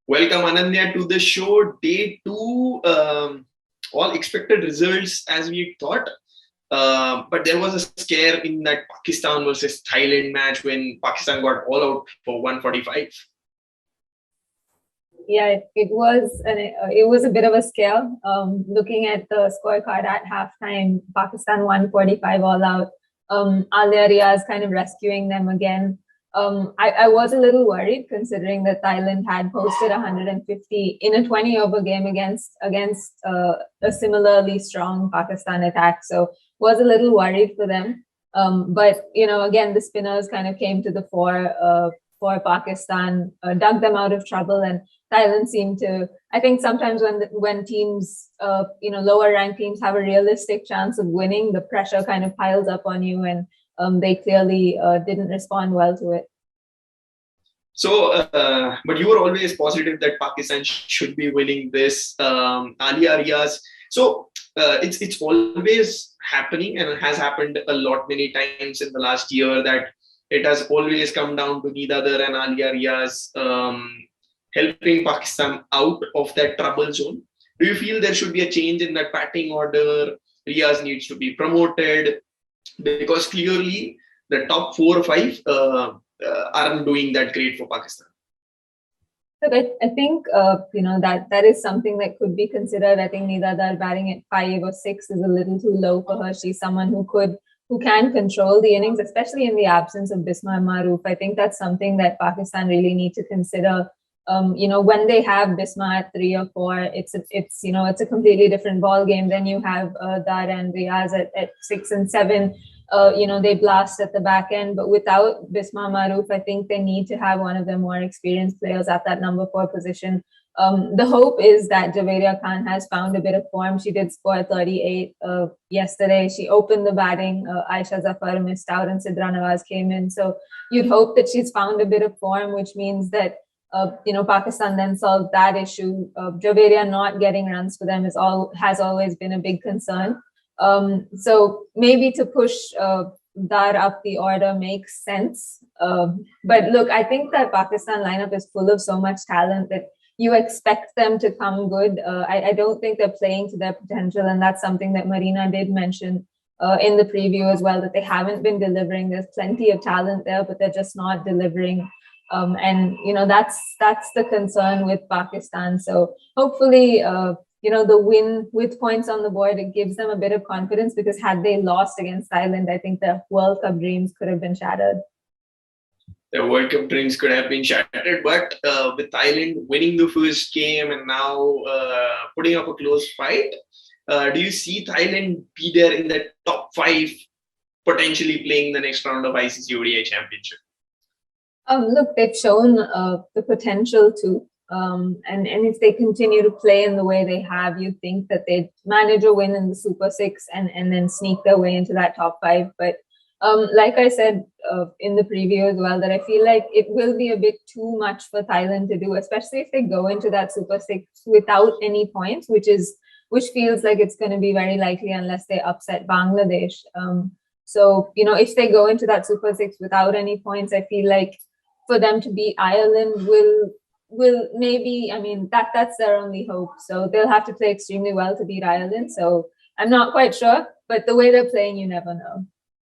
Welcome Ananya to the show. Day two, all expected results as we thought. But there was a scare in that Pakistan versus Thailand match when Pakistan got all out for 145. Yeah, it was a bit of a scare. Looking at the scorecard at halftime, Pakistan 145 all out. Alia Riaz kind of rescuing them again. I was a little worried considering that Thailand had posted 150 in a 20-over game against a similarly strong Pakistan attack. So was a little worried for them. But again, the spinners kind of came to the fore for Pakistan, dug them out of trouble, and Thailand seemed to. I think sometimes when teams, lower ranked teams have a realistic chance of winning, the pressure kind of piles up on you, and they clearly didn't respond well to it. So, but you were always positive that Pakistan should be winning this. Alia Riaz. So it's always happening and it has happened a lot many times in the last year that it has always come down to Neither and Alia Riaz helping Pakistan out of that trouble zone. Do you feel there should be a change in that batting order? Riaz needs to be promoted because clearly the top 4 or 5 aren't doing that great for Pakistan. Look, I think that is something that could be considered. I think Nidadar batting at 5 or 6 is a little too low for her. She's someone who can control the innings, especially in the absence of Bismar Maroof. I think that's something that Pakistan really need to consider. When they have Bismar at 3 or 4, it's a completely different ball game. Then you have Dar and Riaz at 6 and 7. They blast at the back end, but without Bismar Maroof, I think they need to have one of the more experienced players at that number 4 position. The hope is that Javeria Khan has found a bit of form. She did score 38 yesterday. She opened the batting. Aisha Zafar missed out and Sidra Nawaz came in. So you'd hope that she's found a bit of form, which means that Pakistan then solved that issue. Javeria not getting runs for them has always been a big concern. So maybe to push Dar up the order makes sense. But look, I think that Pakistan lineup is full of so much talent that you expect them to come good. I don't think they're playing to their potential, and that's something that Marina did mention in the preview as well, that they haven't been delivering. There's plenty of talent there, but they're just not delivering. And that's the concern with Pakistan. So hopefully, the win with points on the board, it gives them a bit of confidence, because had they lost against Thailand, I think the World Cup dreams could have been shattered. The World Cup dreams could have been shattered, but with Thailand winning the first game and now putting up a close fight, do you see Thailand be there in the top 5, potentially playing the next round of ICC ODI Championship? Look, they've shown the potential to, and if they continue to play in the way they have, you'd think that they'd manage a win in the Super 6 and then sneak their way into that top 5. But like I said in the preview as well, that I feel like it will be a bit too much for Thailand to do, especially if they go into that Super 6 without any points, which feels like it's going to be very likely unless they upset Bangladesh. So if they go into that Super 6 without any points, I feel like for them to beat Ireland will maybe, that's their only hope. So they'll have to play extremely well to beat Ireland. So I'm not quite sure, but the way they're playing, you never know.